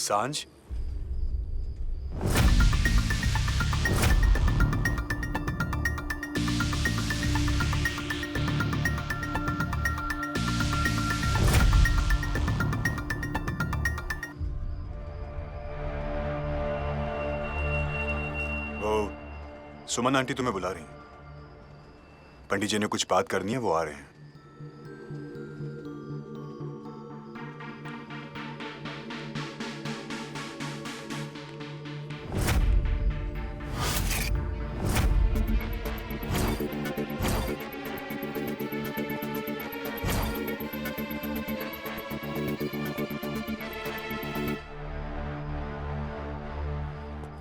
सांझ, वो सुमन आंटी तुम्हें बुला रही हैं। पंडित जी ने कुछ बात करनी है, वो आ रहे हैं।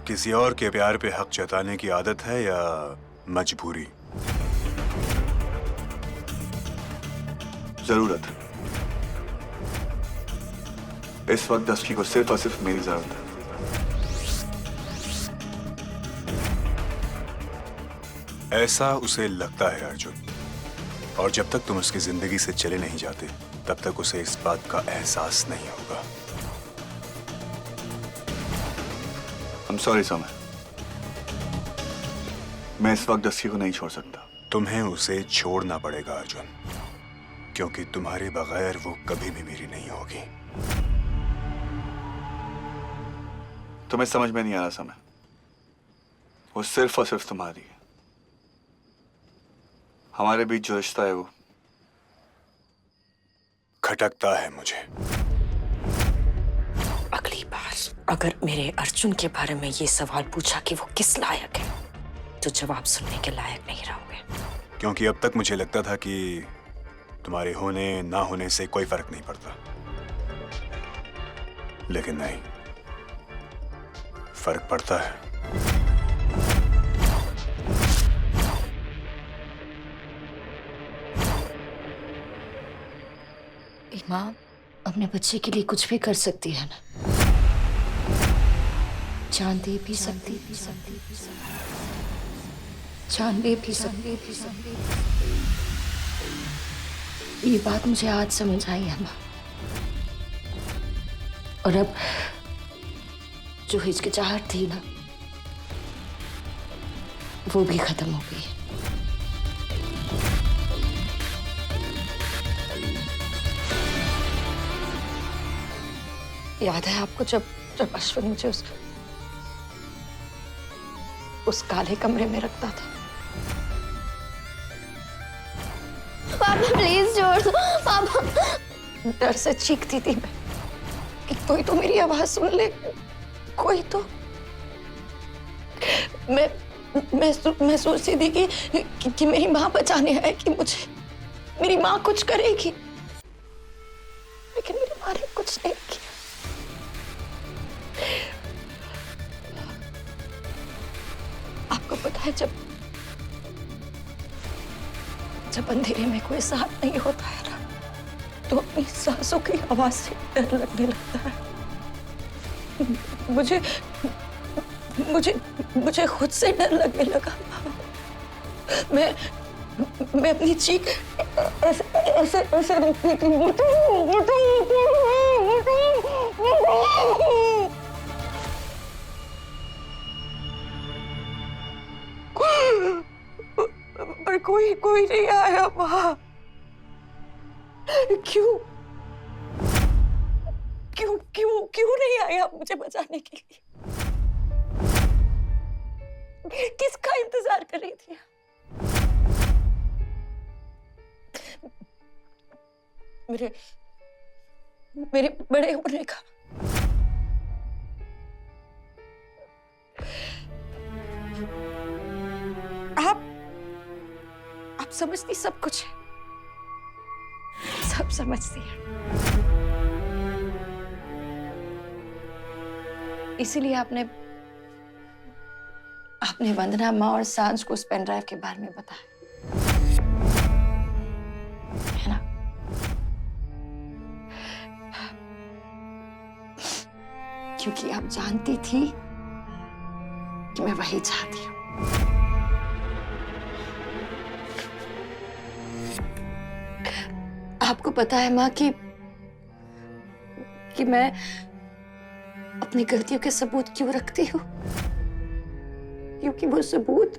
किसी और के प्यार पे हक जताने की आदत है या मजबूरी? जरूरत। इस वक्त दस्ती को सिर्फ और सिर्फ मेरी जरूरत है। ऐसा उसे लगता है अर्जुन, और जब तक तुम उसकी जिंदगी से चले नहीं जाते तब तक उसे इस बात का एहसास नहीं होगा। I'm sorry समय, मैं इस वक्त दस्ती को नहीं छोड़ सकता। तुम्हें उसे छोड़ना पड़ेगा अर्जुन, क्योंकि तुम्हारे बगैर वो कभी भी मेरी नहीं होगी। तुम्हें समझ में नहीं आ रहा समय, वो सिर्फ और सिर्फ तुम्हारी है। हमारे बीच जो रिश्ता है वो खटकता है मुझे। अगली बार अगर मेरे अर्जुन के बारे में ये सवाल पूछा कि वो किस लायक है, तो जवाब सुनने के लायक नहीं रहोगे। क्योंकि अब तक मुझे लगता था कि तुम्हारे होने ना होने से कोई फर्क नहीं पड़ता, लेकिन नहीं, फर्क पड़ता है। एक माँ अपने बच्चे के लिए कुछ भी कर सकती है ना, जान दे भी सकती, जान दे भी सकती। ये बात मुझे आज समझ आई है माँ, और अब जो हिचकिचाहट थी ना, वो भी खत्म हो गई। याद है आपको जब जब अश्विन मुझे उस काले कमरे में रखता था? पापा प्लीज छोड़ दो पापा। डर से चीखती थी मैं कि कोई तो मेरी आवाज सुन ले, कोई तो। मैं सोचती थी कि मेरी माँ बचाने आए, कि मुझे मेरी माँ कुछ करेगी, लेकिन मेरी माँ ने कुछ नहीं किया। आपको पता है, जब अंधेरे में कोई साथ नहीं होता है ना, तो अपनी सांसों की आवाज से डर लगने लगता है। मुझे खुद से डर लगने लगा। मैं अपनी चीख ऐसे रखती थी। पर कोई नहीं आया वहां। क्यों नहीं आया मुझे बचाने के लिए? किसका इंतजार कर रही थी? मेरे बड़े होने का। आप समझती सब कुछ है, सब समझती है। इसीलिए आपने वंदना माँ और सांझ को उस पेन ड्राइव के बारे में बताया, है ना? क्योंकि आप जानती थी कि मैं वही चाहती हूँ। आपको पता है माँ कि अपनी गलतियों के सबूत क्यों रखती हो? क्योंकि वो सबूत,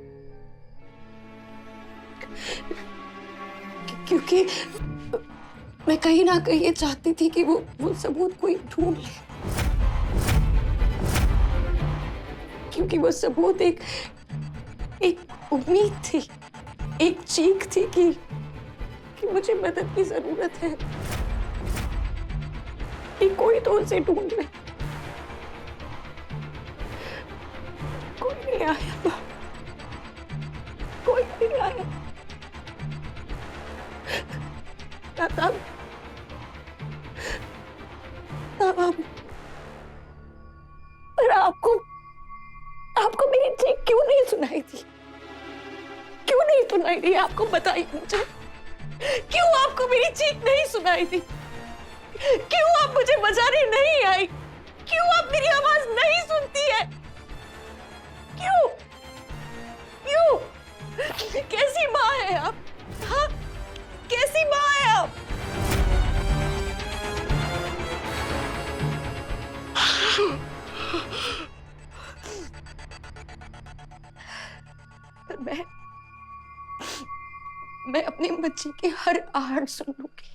क्योंकि मैं कहीं ना कहीं ये चाहती थी कि वो सबूत कोई ढूंढ ले, क्योंकि वो सबूत एक उम्मीद थी, एक चीख थी कि मुझे मदद की जरूरत है, कि कोई तो उसे ढूंढ ले। कोई नहीं आया, कोई नहीं आया। तब पर आपको मेरी चीख क्यों नहीं सुनाई थी? क्यों नहीं सुनाई थी? आपको बताइए मुझे, क्यों आपको मेरी चीख नहीं सुनाई थी? क्यों आप मुझे बचाने नहीं आई? क्यों आप मेरी आवाज नहीं सुनती है? क्यों? क्यों? कैसी माँ है आप? हाँ, कैसी माँ है आप? पर मैं अपनी बच्ची की हर आहट सुन लूंगी।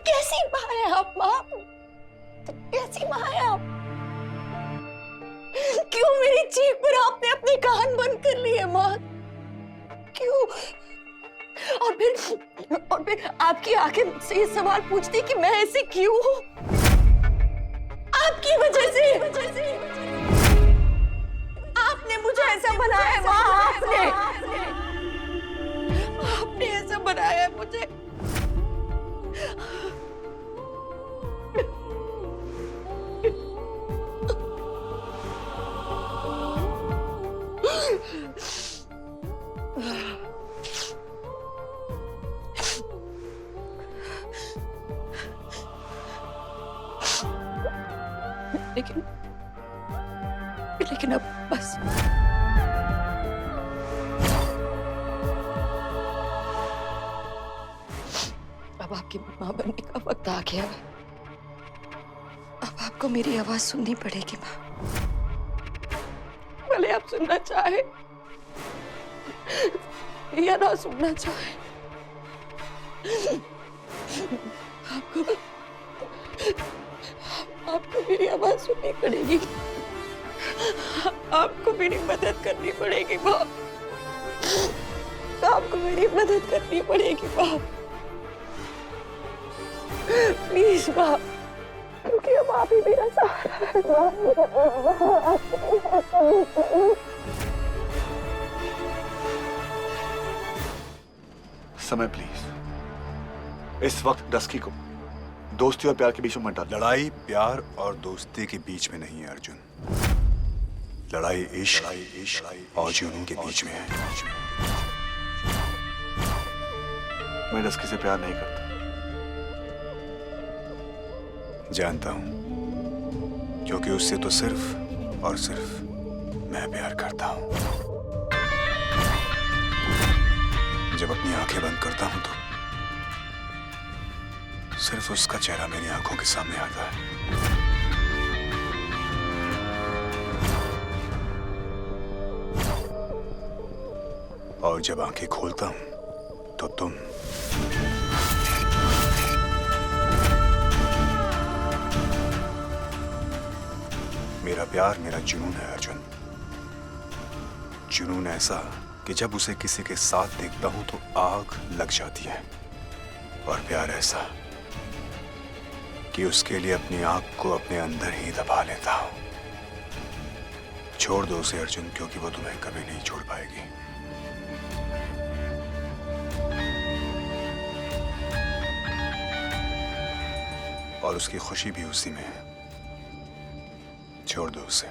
कैसी माँ है आप माँ? कैसी माँ है आप? क्यों मेरी चीख पर आपने अपने कान बंद कर लिए माँ? क्यों? और फिर आपकी आंखें मुझसे ये सवाल पूछती कि मैं ऐसे क्यों हूं? आपकी वजह से आपने मुझे ऐसा बनाया है माँ, आपने ऐसा बनाया है मुझे। लेकिन अब बस अब आपकी माँ बनने का वक्त आ गया है। अब आपको मेरी आवाज सुननी पड़ेगी माँ, भले आप सुनना चाहे या ना सुनना चाहे। आपको मेरी आवाज सुननी पड़ेगी, आपको मेरी मदद करनी पड़ेगी माँ, आपको मेरी मदद करनी पड़ेगी माँ, प्लीज माँ, क्योंकि अब आप ही मेरा सहारा है माँ। समय प्लीज। इस वक्त डस्की को दोस्ती और प्यार के बीच में मत डाल। लड़ाई प्यार और दोस्ती के बीच में नहीं है अर्जुन, लड़ाई इश्क और जुनून के बीच में है। मैं डस्की से प्यार नहीं करता। जानता हूं, क्योंकि उससे तो सिर्फ और सिर्फ मैं प्यार करता हूं। जब अपनी आंखें बंद करता हूं तो सिर्फ उसका चेहरा मेरी आंखों के सामने आता है। और जब आंखें खोलता हूं तो तुम। मेरा प्यार मेरा जुनून है अर्जुन, जुनून ऐसा कि जब उसे किसी के साथ देखता हूं तो आग लग जाती है, और प्यार ऐसा कि उसके लिए अपनी आग को अपने अंदर ही दबा लेता हूं। छोड़ दो उसे अर्जुन, क्योंकि वो तुम्हें कभी नहीं छोड़ पाएगी। और उसकी खुशी भी उसी में है। छोड़ दो उसे।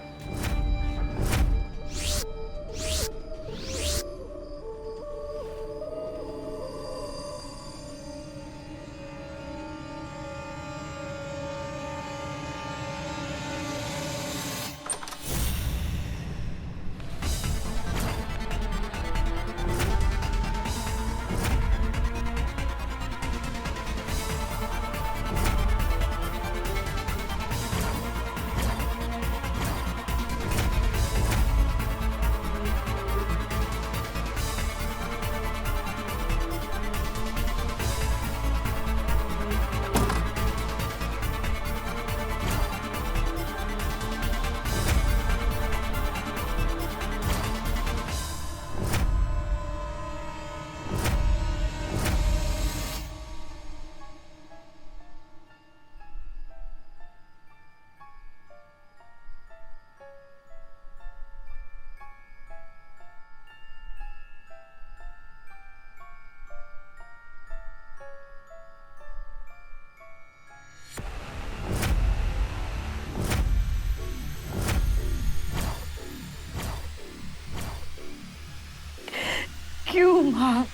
माँ,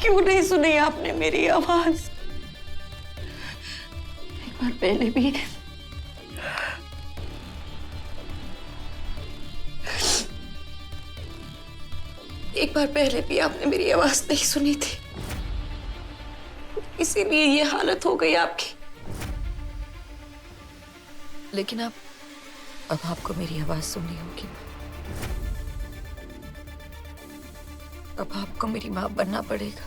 क्यों नहीं सुनी आपने मेरी आवाज? एक बार पहले भी आपने मेरी आवाज नहीं सुनी थी, इसीलिए ये हालत हो गई आपकी। लेकिन अब आपको मेरी आवाज सुननी होगी। अब आपको मेरी माँ बनना पड़ेगा।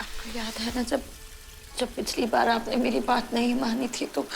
आपको याद है ना, जब पिछली बार आपने मेरी बात नहीं मानी थी तो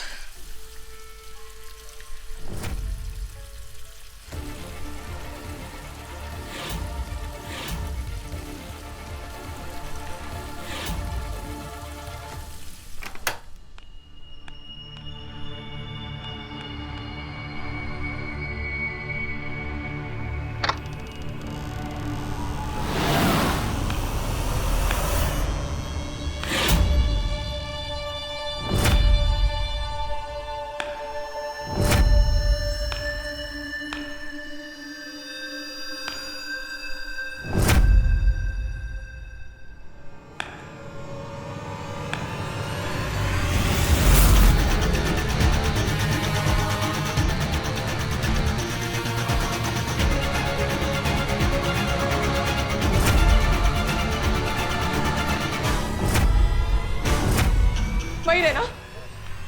वही रहना,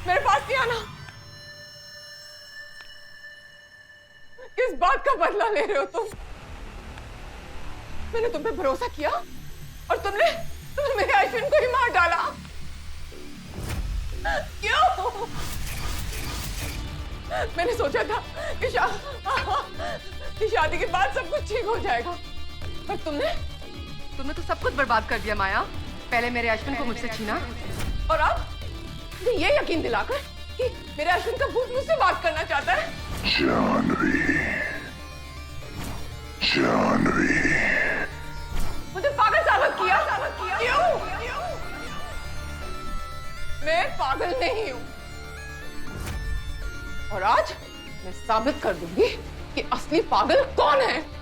मेरे पास नहीं आना। किस बात का बदला ले रहे हो तुम? मैंने तुम पे भरोसा किया और तुमने मेरे अश्विन को ही मार डाला। क्यों? मैंने सोचा था कि शादी के बाद सब कुछ ठीक हो जाएगा, पर तुमने तो सब कुछ बर्बाद कर दिया माया। पहले मेरे अश्विन को मुझसे छीना और अब ये यकीन दिलाकर कि मेरे अश्विन का भूत मुझसे बात करना चाहता है। जानवी, मुझे पागल साबित किया। क्यों? मैं पागल नहीं हूं, और आज मैं साबित कर दूंगी कि असली पागल कौन है।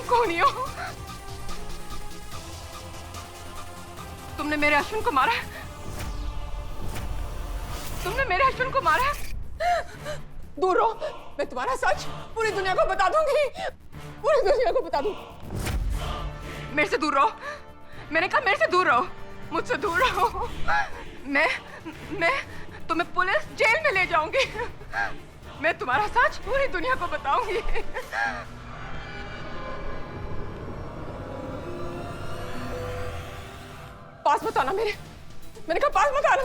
कौन हो? तुमने मेरे अश्विन को मारा है? तुमने मेरे अश्विन को मारा है? दूर रहो, मैं तुम्हारा सच पूरी दुनिया को बता दूंगी। पूरी दुनिया को बता दूंगी। मेरे से दूर रहो, मैंने कहा मेरे से दूर रहो, मुझसे दूर रहो। मैं तुम्हें पुलिस जेल में ले जाऊंगी। मैं तुम्हारा सच पूरी दुनिया को बताऊंगी। पास मत आना मेरे, मैंने कहा पास मत आना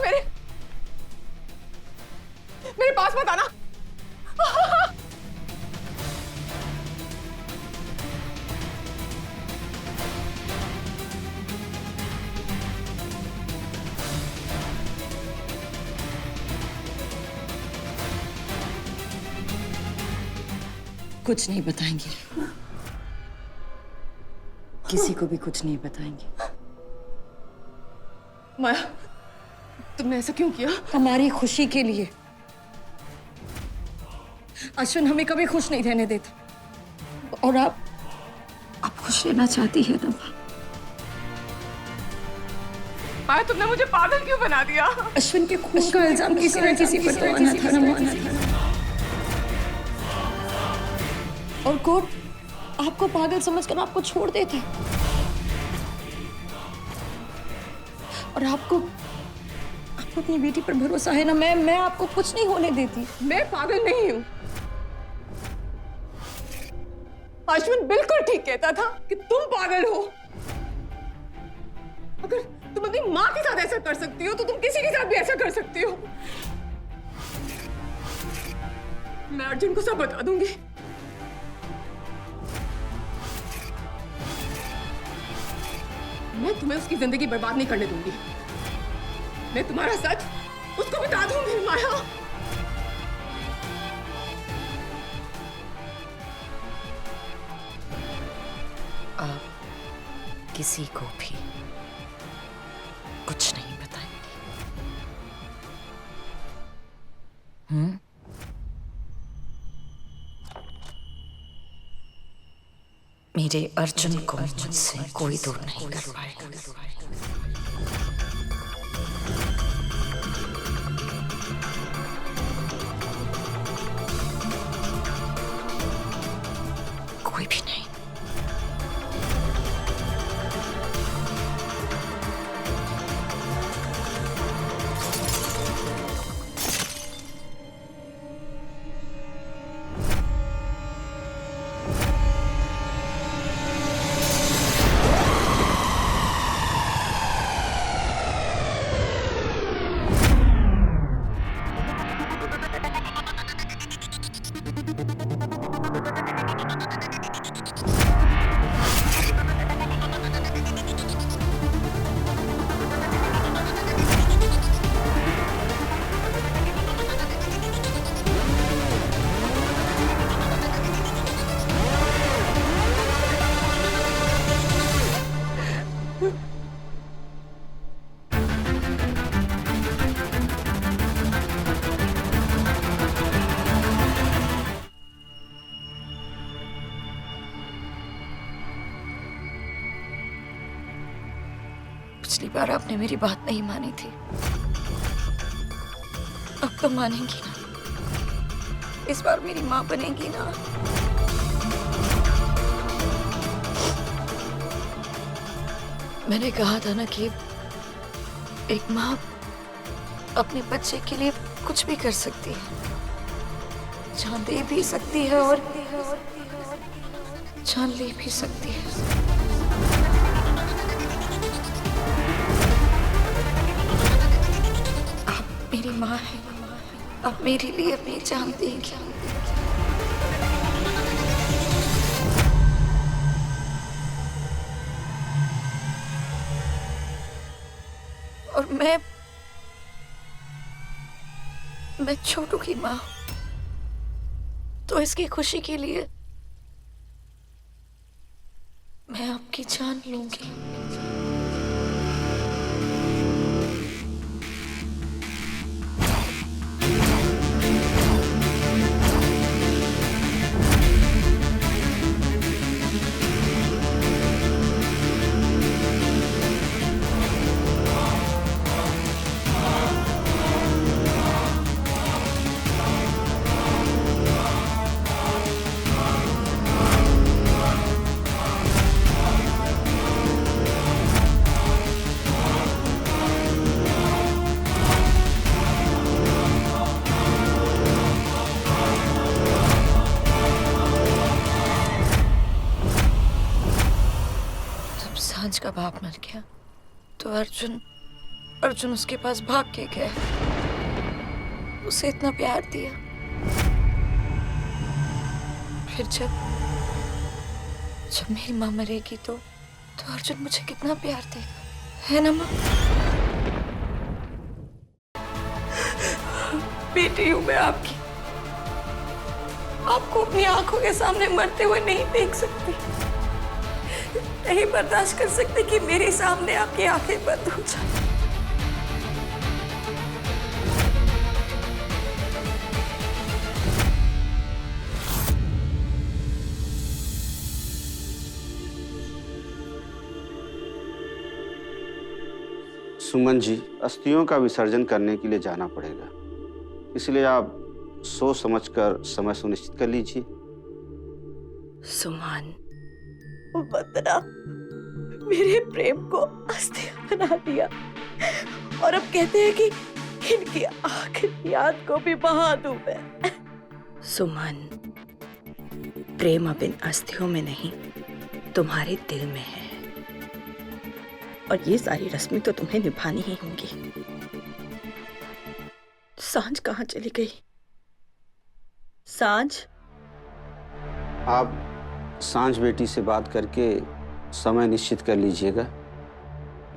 मेरे पास मत आना। कुछ नहीं बताएंगे, किसी को भी कुछ नहीं बताएंगे। माया, तुमने ऐसा क्यों किया? हमारी खुशी के लिए। अश्विन हमें कभी खुश नहीं रहने देता, और आप खुश रहना चाहती है ना? माया, तुमने मुझे पागल क्यों बना दिया? अश्विन के खून का इल्जाम किसी न किसी पर तो आना था ना। और कोर्ट आपको पागल समझकर आपको छोड़ देता, और आपको अपनी बेटी पर भरोसा है ना। मैं आपको कुछ नहीं होने देती। मैं पागल नहीं हूं। अश्विन बिल्कुल ठीक कहता था कि तुम पागल हो। अगर तुम अपनी माँ के साथ ऐसा कर सकती हो तो तुम किसी के साथ भी ऐसा कर सकती हो। मैं अर्जुन को सब बता दूंगी। मैं तुम्हें उसकी जिंदगी बर्बाद नहीं करने दूंगी। मैं तुम्हारा सच उसको बता दूंगी माया। आप किसी को भी कुछ नहीं बताएंगे। मेरे अर्जुन को मुझसे कोई दूर नहीं कर पाएगा। कोई भी नहीं। पिछली बार आपने मेरी बात नहीं मानी थी, अब तो मानेंगी ना? इस बार मेरी माँ बनेगी ना? मैंने कहा था ना कि एक माँ अपने बच्चे के लिए कुछ भी कर सकती है, जान दे भी सकती है और जान ले भी सकती है। मेरी माँ है, अब मेरे लिए अपनी जान देंगी। और मैं छोटू की माँ, तो इसकी खुशी के लिए मैं आपकी जान लूंगी। सांझ का बाप मर गया तो अर्जुन उसके पास भाग के गया, उसे इतना प्यार दिया। फिर जब मेरी माँ मरेगी तो अर्जुन मुझे कितना प्यार देगा, है ना माँ? बेटी हूँ मैं आपकी, आपको अपनी आंखों के सामने मरते हुए नहीं देख सकती, नहीं बर्दाश्त कर सकती कि मेरे सामने आपकी आंखें बंद हो जाए। सुमन जी, अस्थियों का विसर्जन करने के लिए जाना पड़ेगा, इसलिए आप सोच समझकर समय सुनिश्चित कर लीजिए। सुमन, वंदना मेरे प्रेम को अस्थिर बना दिया और अब कहते हैं कि इनकी आखिरी याद को भी बहा दूं मैं। सुमन, प्रेम अब इन अस्थियों में नहीं, तुम्हारे दिल में है, और ये सारी रस्में तो तुम्हें निभानी ही होंगी। सांझ कहाँ चली गई? सांझ? आप सांझ बेटी से बात करके समय निश्चित कर लीजिएगा,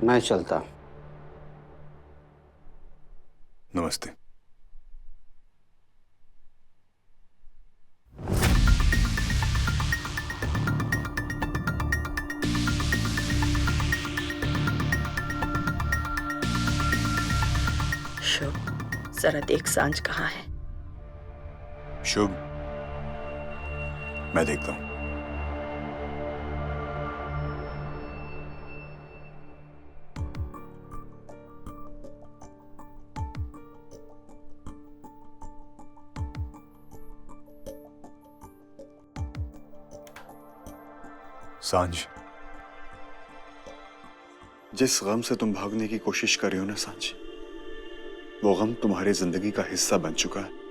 मैं चलता हूं। नमस्ते। शुभ, जरा देख सांझ कहाँ है। शुभ, मैं देखता हूं। सांझ, जिस गम से तुम भागने की कोशिश कर रही हो ना सांझ, वो गम तुम्हारी जिंदगी का हिस्सा बन चुका है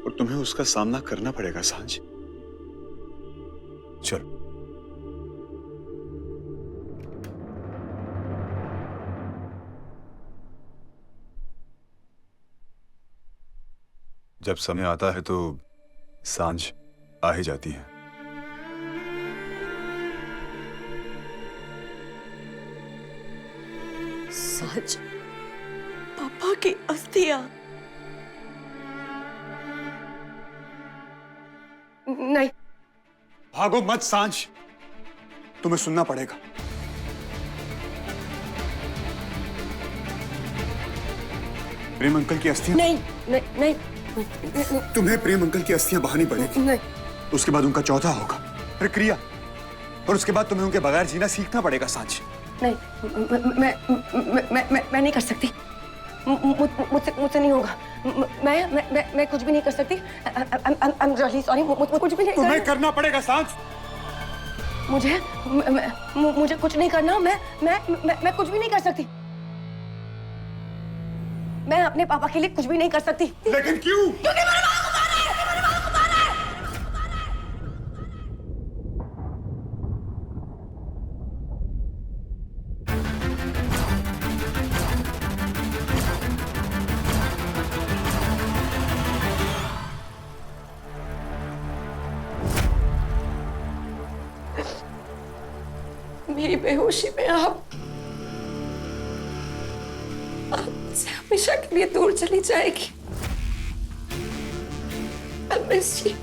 और तुम्हें उसका सामना करना पड़ेगा सांझ। चल। जब समय आता है तो सांझ आ ही जाती है। सांझ, पापा की अस्थियां। नहीं, भागो मत सांझ, तुम्हें सुनना पड़ेगा। प्रेम अंकल की अस्थियां। नहीं, नहीं, नहीं, तुम्हें प्रेम अंकल की अस्थियां बहानी पड़ेगी। नहीं। उसके बाद उनका चौथा होगा प्रक्रिया, और उसके बाद तुम्हें उनके बगैर जीना सीखना पड़ेगा सांझ। नहीं, मैं नहीं कर सकती। मुझसे नहीं होगा। मैं कुछ भी नहीं कर सकती। I'm really sorry। कुछ भी नहीं। तुम्हें करना पड़ेगा सांझ। मुझे कुछ नहीं करना। मैं कुछ भी नहीं कर सकती। मैं अपने पापा के लिए कुछ भी नहीं कर सकती। लेकिन क्यों? क्योंकि मेरे पापा को मारा है। मेरे पापा को मारा है। मेरी बेहोशी में आप मुझसे हमेशा के लिए दूर चली जाएगी। I miss you।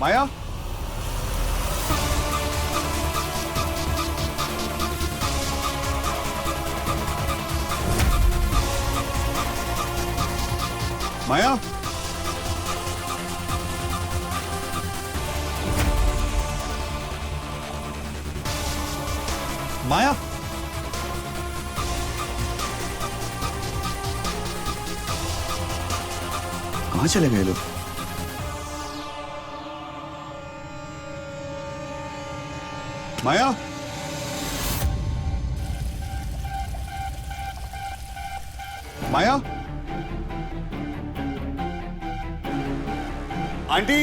माया, माया, माया, कहां चले गए लोग? माया, माया, आंटी,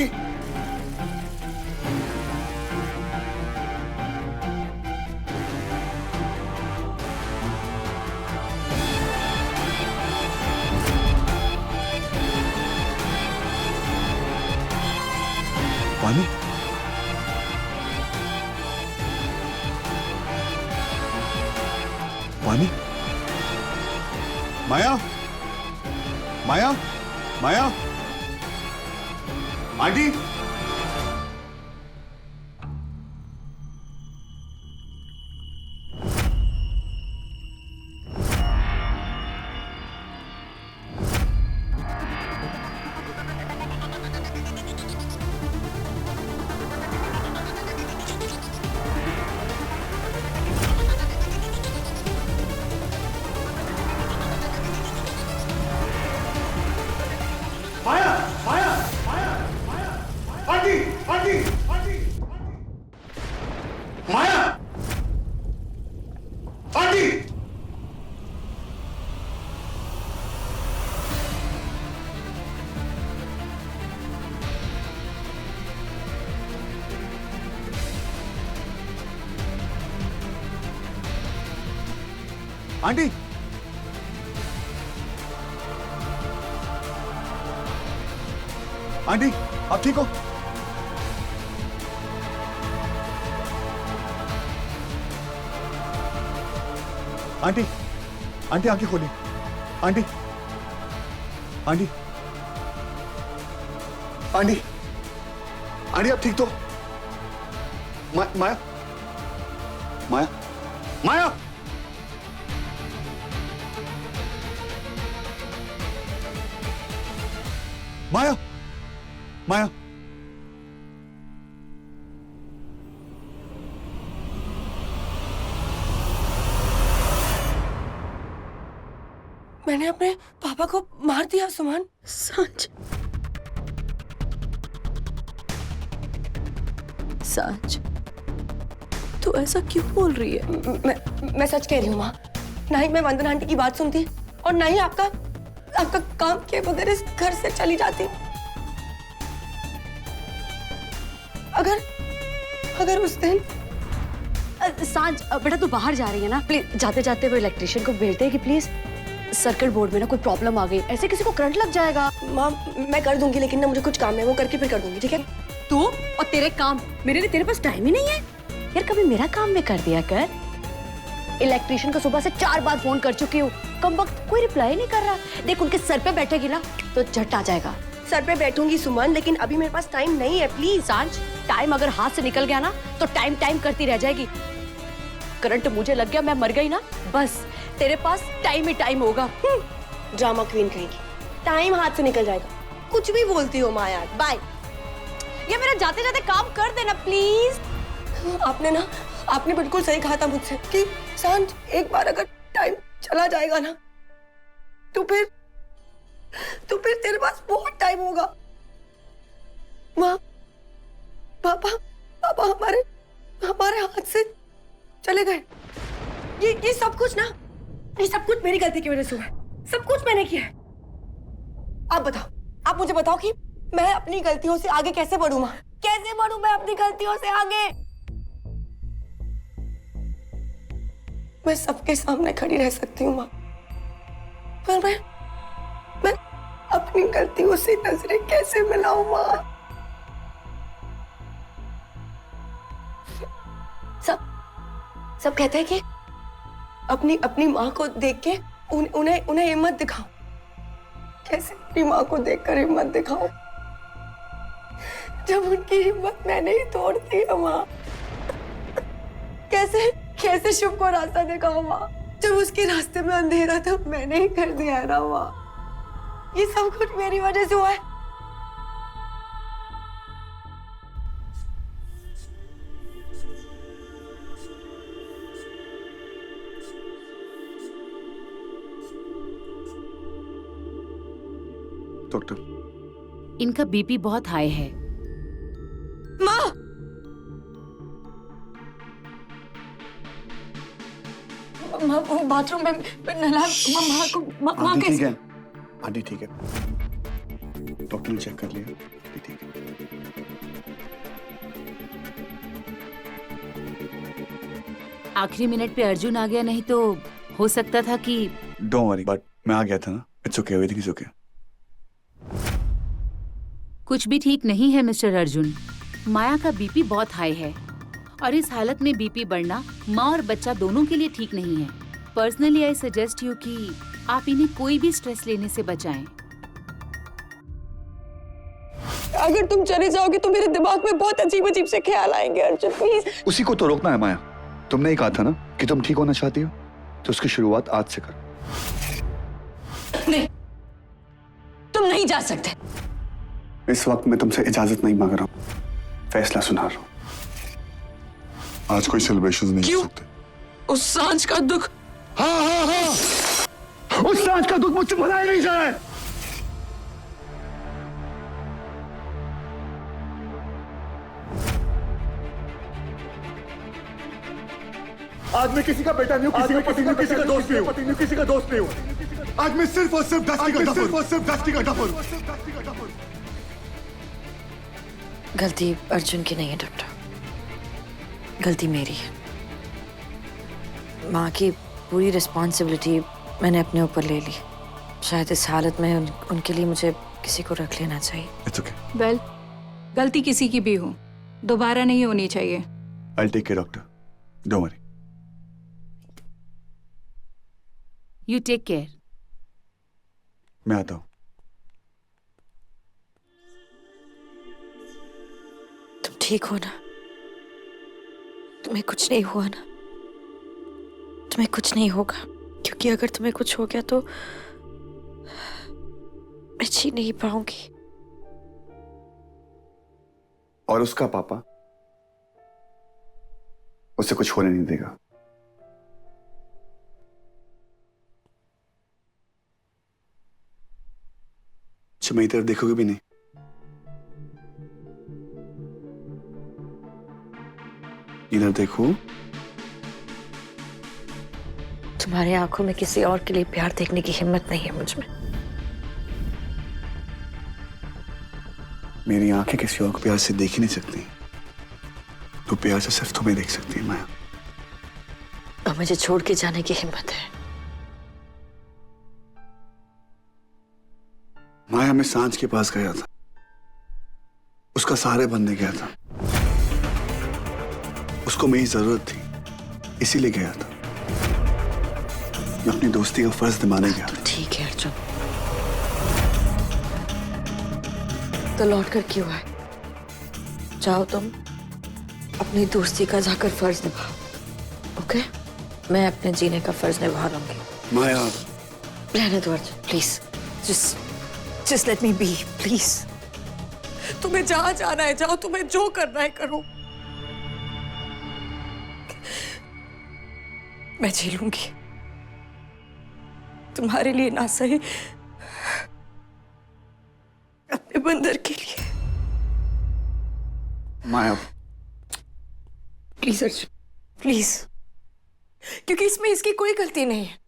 पानी, पानी, माया, माया, माया, आंटी, माया, माया, माया, माया, आंटी, आंटी, आंटी, माया, आंटी, आंटी, आंटी, आप ठीक हो? आंटी, आंटी आंखें खोली। आंटी, आंटी, आंटी, आंटी आप ठीक तो? माया, माया, माया, माया, माया, मैंने अपने पापा को मार दिया सुमन। सांच, सांच, तू ऐसा क्यों बोल रही है? मैं सच कह रही हूँ माँ। ना ही मैं वंदना आंटी की बात सुनती और ना ही आपका काम के बगैर इस घर से चली जाती। अगर उस दिन सांझ बेटा तू बाहर जा रही है ना, प्लीज जाते जाते वो इलेक्ट्रिशियन को भेज दे कि प्लीज सर्किट बोर्ड में ना कोई प्रॉब्लम आ गई, ऐसे किसी को करंट लग जाएगा। माँ मैं कर दूंगी, लेकिन ना मुझे कुछ काम है, वो करके फिर कर दूंगी, ठीक है? तू और तेरे काम, मेरे लिए तेरे पास टाइम ही नहीं है यार। कभी मेरा काम में कर दिया कर। इलेक्ट्रिशियन को सुबह से 4 बार फोन कर चुकी हूँ, कम वक्त कोई रिप्लाई नहीं कर रहा। देख उनके सर पे बैठेगी ना तो झट आ जाएगा। सर पे बैठूंगी सुमन, लेकिन अभी मेरे पास टाइम नहीं है। प्लीज सांझ, टाइम अगर हाथ से निकल गया ना तो टाइम करती रह जाएगी। करंट मुझे लग गया, मैं मर गई ना, बस तेरे पास टाइम ही टाइम होगा। ड्रामा क्वीन कहेगी, टाइम हाथ से निकल जाएगा। कुछ भी बोलती हो माँ यार। बाय। ये मेरा जाते जाते काम कर देना प्लीज। आपने बिल्कुल सही कहा था मुझसे कि सांझ एक बार अगर टाइम चला जाएगा ना तो फिर तेरे पास बहुत टाइम होगा। माँ, पापा हमारे हाथ से चले गए। ये सब कुछ ना, ये सब कुछ मेरी गलती की वजह से हुआ है। सब कुछ मैंने किया है। आप मुझे बताओ कि मैं अपनी गलतियों से आगे कैसे बढ़ूं माँ? कैसे बढ़ूं मैं अपनी गलतियों से आगे? मैं सबके सामने खड़ी रह सकती हूँ माँ, पर मैं अपनी गलतियों से नजरें कैसे मिलाऊं माँ? सब कहते हैं कि अपनी माँ को देख के उन्हें हिम्मत दिखाओ। कैसे अपनी माँ को देखकर हिम्मत दिखाओ? जब उनकी हिम्मत मैंने ही तोड़ दी है माँ। कैसे कैसे शुभ को रास्ता दिखाओ माँ, जब उसके रास्ते में अंधेरा था मैंने ही कर दिया है ना माँ। ये सब कुछ मेरी वजह से हुआ है। डॉक्टर, इनका बीपी बहुत हाई है। माँ, माँ वो बाथरूम में नला माँ को माँ आंटी ठीक कैसे? है, आंटी ठीक है, डॉक्टर ने चेक कर लिया, ठीक है। आखिरी मिनट पे अर्जुन आ गया, नहीं तो हो सकता था कि डोंट वरी, बट मैं आ गया था ना। It's okay, everything is okay. कुछ भी ठीक नहीं है मिस्टर अर्जुन। माया का बीपी बहुत हाई है और इस हालत में बीपी बढ़ना माँ और बच्चा दोनों के लिए ठीक नहीं है। पर्सनली आई सजेस्ट यू कि आप इन्हें कोई भी स्ट्रेस लेने से बचाएं। अगर तुम चले जाओगे तो मेरे दिमाग में बहुत अजीब अजीब से ख्याल आएंगे अर्जुन, प्लीज। उसी को तो रोकना है माया। तुमने ही कहा था ना कि तुम ठीक होना चाहती हो, तो उसकी शुरुआत आज से करो। नहीं, तुम नहीं जा सकते। इस वक्त मैं तुमसे इजाजत नहीं मांग रहा हूँ, फैसला सुना रहा हूँ। आज कोई सेलिब्रेशन नहीं हो सकते। उस सांझ का दुख, हाँ, उस सांझ का दुख मुझसे भुलाया नहीं जाए। आज मैं किसी का बेटा नहीं हूँ, किसी का दोस्त नहीं हूँ। आज मैं सिर्फ और सिर्फ दस्ती का डफर हूँ। गलती अर्जुन की नहीं है डॉक्टर, गलती मेरी है। माँ की पूरी रिस्पॉन्सिबिलिटी मैंने अपने ऊपर ले ली। शायद इस हालत में उनके लिए मुझे किसी को रख लेना चाहिए। It's okay. वेल, गलती किसी की भी हो, दोबारा नहीं होनी चाहिए। I will take care doctor, don't worry. You take care. मैं आता हूँ। तुम ठीक हो ना? तुम्हें कुछ नहीं हुआ ना? तुम्हें कुछ नहीं होगा, क्योंकि अगर तुम्हें कुछ हो गया तो मैं जी नहीं पाऊंगी। और उसका पापा उसे कुछ होने नहीं देगा। अच्छा, मेरी तरफ देखोगे भी नहीं? इधर देखो। तुम्हारी आंखों में किसी और के लिए प्यार देखने की हिम्मत नहीं है मुझ में। मेरी आंखें किसी और को प्यार से देख ही नहीं सकती, तो प्यार से सिर्फ तुम्हें देख सकती है माया। और मुझे छोड़ के जाने की हिम्मत है? माया, मैं सांझ के पास गया था, उसका सहारे बनने गया था। उसको मेरी जरूरत थी, इसीलिए गया था। मैं अपनी दोस्ती का फर्ज निभाने गया था। ठीक है अर्जुन, तो लौट कर क्यों आए? जाओ तुम अपनी दोस्ती का जाकर फर्ज निभाओ, ओके? मैं अपने जीने का फर्ज निभा लूंगी। माया, रहने दो Arjun, please. Just let me be, please. तुम्हें जहां जाना है जाओ, तुम्हें जो करना है करो। मैं जी लूंगी, तुम्हारे लिए ना सही, अपने बंदर के लिए। माया, प्लीज अर्जुन, प्लीज। क्योंकि इसमें इसकी कोई गलती नहीं है।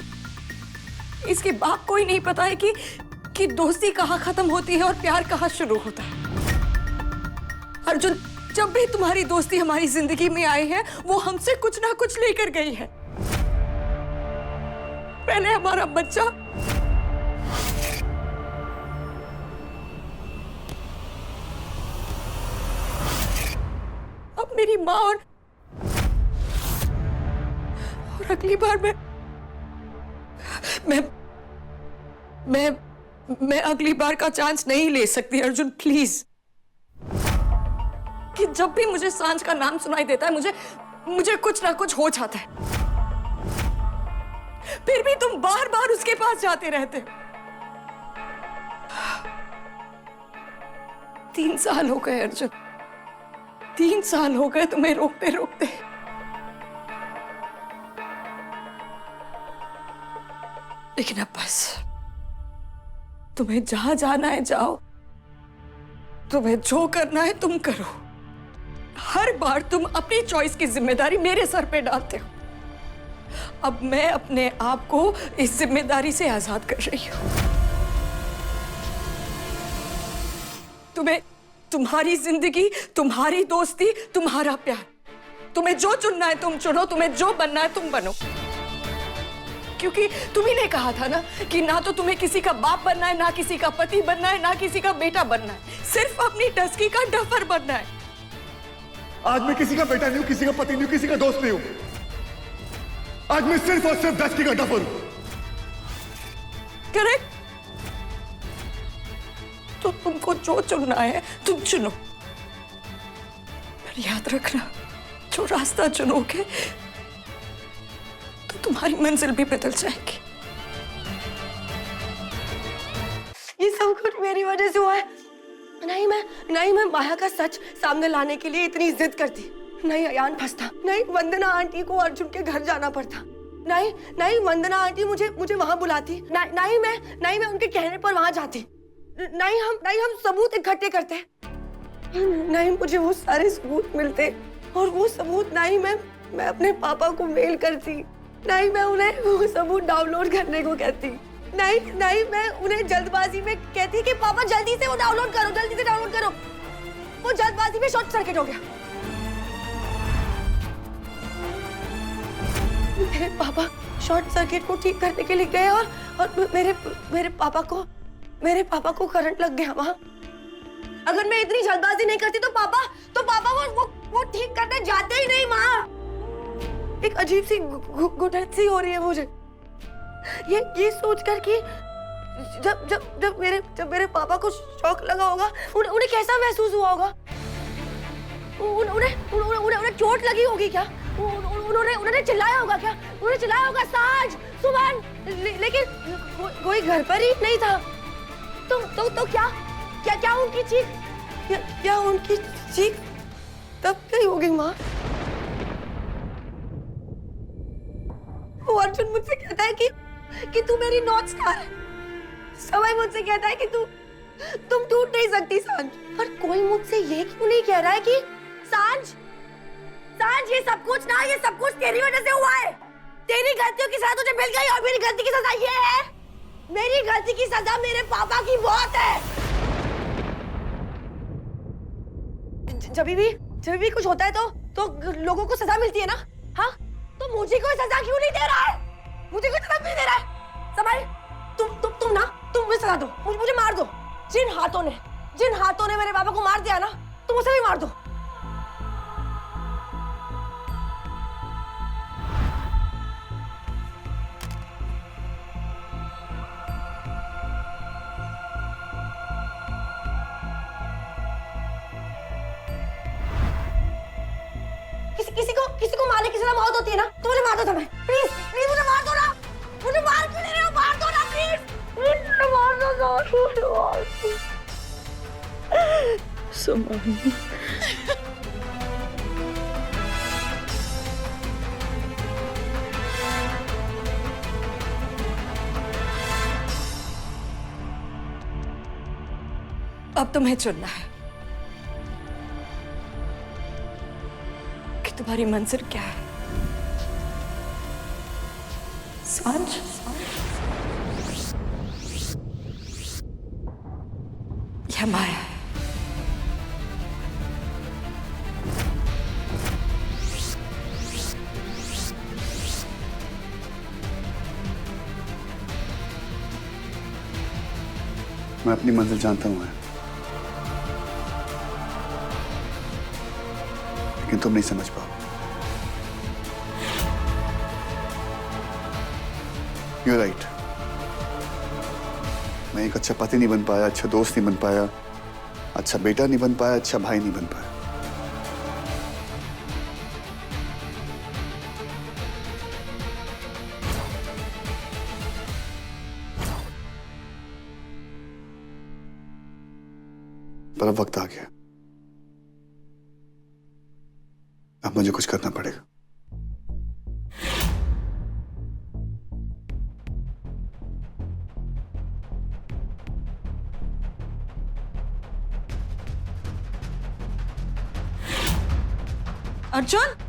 इसके बाप को ही नहीं पता है कि दोस्ती कहाँ खत्म होती है और प्यार कहाँ शुरू होता है। अर्जुन, जब भी तुम्हारी दोस्ती हमारी जिंदगी में आई है, वो हमसे कुछ ना कुछ लेकर गई है। पहले हमारा बच्चा, अब मेरी माँ, और अगली बार मैं अगली बार का चांस नहीं ले सकती। अर्जुन प्लीज। कि जब भी मुझे सांझ का नाम सुनाई देता है मुझे कुछ ना कुछ हो जाता है। फिर भी तुम बार बार उसके पास जाते रहते हो। 3 साल हो गए अर्जुन, 3 साल हो गए तुम्हें रोकते रोकते। लेकिन अब बस, तुम्हें जहां जाना है जाओ, तुम्हें जो करना है तुम करो। हर बार तुम अपनी चॉइस की जिम्मेदारी मेरे सर पे डालते हो। अब मैं अपने आप को इस जिम्मेदारी से आजाद कर रही हूं। तुम्हें तुम्हारी जिंदगी, तुम्हारी दोस्ती, तुम्हारा प्यार, तुम्हें जो चुनना है तुम चुनो, तुम्हें जो बनना है तुम बनो। क्योंकि तुम्ही ने कहा था ना कि ना तो तुम्हें किसी का बाप बनना है, ना किसी का पति बनना है, ना किसी का बेटा बनना है, सिर्फ अपनी डस्की का डफर बनना है। आज मैं किसी का बेटा नहीं हूं, किसी का पति नहीं हूं, किसी का दोस्त नहीं हूं। आज मैं सिर्फ और सिर्फ डस्की का डफर हूं। करेक्ट। तो तुमको जो चुनना है तुम चुनो, पर याद रखना, जो रास्ता चुनोगे तो तुम्हारी मंजिल भी बदल जाएगी। ये सब कुछ मेरी वजह से हुआ है। नहीं मैं माया का सच सामने लाने के लिए इतनी जिद करती, नहीं अयान फंसता, नहीं वंदना आंटी को अर्जुन के घर जाना पड़ता, नहीं वंदना आंटी मुझे वहां बुलाती, नहीं मैं उनके कहने पर वहां जाती, नहीं हम सबूत इकट्ठे करते, नहीं मुझे वो सारे सबूत मिलते, और वो सबूत नहीं मैं अपने पापा को मेल करती, नहीं मैं उन्हें वो सबूत डाउनलोड करने को कहती, नहीं मैं उन्हें जल्दबाजी में कहती कि पापा जल्दी से वो डाउनलोड करो, जल्दी से डाउनलोड करो। वो जल्दबाजी में शॉर्ट सर्किट हो गया। मेरे पापा शॉर्ट सर्किट को ठीक करने के लिए गए और मेरे पापा को करंट लग गया वहां। अगर मैं इतनी जल्दबाजी नहीं करती तो पापा वो ठीक करने जाते ही नहीं वहां। एक अजीब सी घुटन सी हो रही है मुझे, ये सोचकर कि जब मेरे पापा को शॉक लगा होगा, उन्हें कैसा महसूस हुआ होगा। उन्हें चोट लगी होगी क्या? उन्होंने चिल्लाया होगा क्या? उन्होंने चिल्लाया होगा सांझ, सुमन, लेकिन कोई घर पर ही नहीं था। तो क्या उनकी चीख, क्या उनकी चीख तब गई होगी माँ? वो अर्जुन मुझसे कहता है कि तू मेरी नॉर्थ स्टार है। समय मुझसे कहता है कि तुम टूट नहीं सकती सांझ। पर कोई मुझसे ये क्यों नहीं कह रहा है कि सांझ ये सब कुछ तेरी वजह से हुआ है। तेरी गलतियों की सजा तुझे मिल गई, और मेरी गलती की सजा ये है, मेरी गलती की सजा मेरे पापा की मौत है। जब भी कुछ होता है तो लोगों को सजा मिलती है ना। हाँ, तो मुझे कोई सजा क्यों नहीं दे रहा है? मुझे कोई सजा क्यों नहीं दे रहा है? समय तुम मुझे सजा दो, मुझे मार दो। जिन हाथों ने मेरे पापा को मार दिया ना, तुम उसे भी मार दो। किसी को मारने की सजा मौत होती है ना, तो मुझे मार दो समय। प्लीज मुझे मार दो ना। मुझे मार क्यों नहीं रहे हो? मार दो ना प्लीज। मुझे मार दो। सुमन, अब तुम्हें चुनना है कि तुम्हारी मंजिल क्या है। सांझ या माया? मैं अपनी मंजिल जानता हूं, लेकिन तुम नहीं समझ पाओ। You're right. मैं एक अच्छा पति नहीं बन पाया, अच्छा दोस्त नहीं बन पाया, अच्छा बेटा नहीं बन पाया, अच्छा भाई नहीं बन पाया। अब वक्त आ गया, अब मुझे कुछ करना पड़ेगा। अर्जुन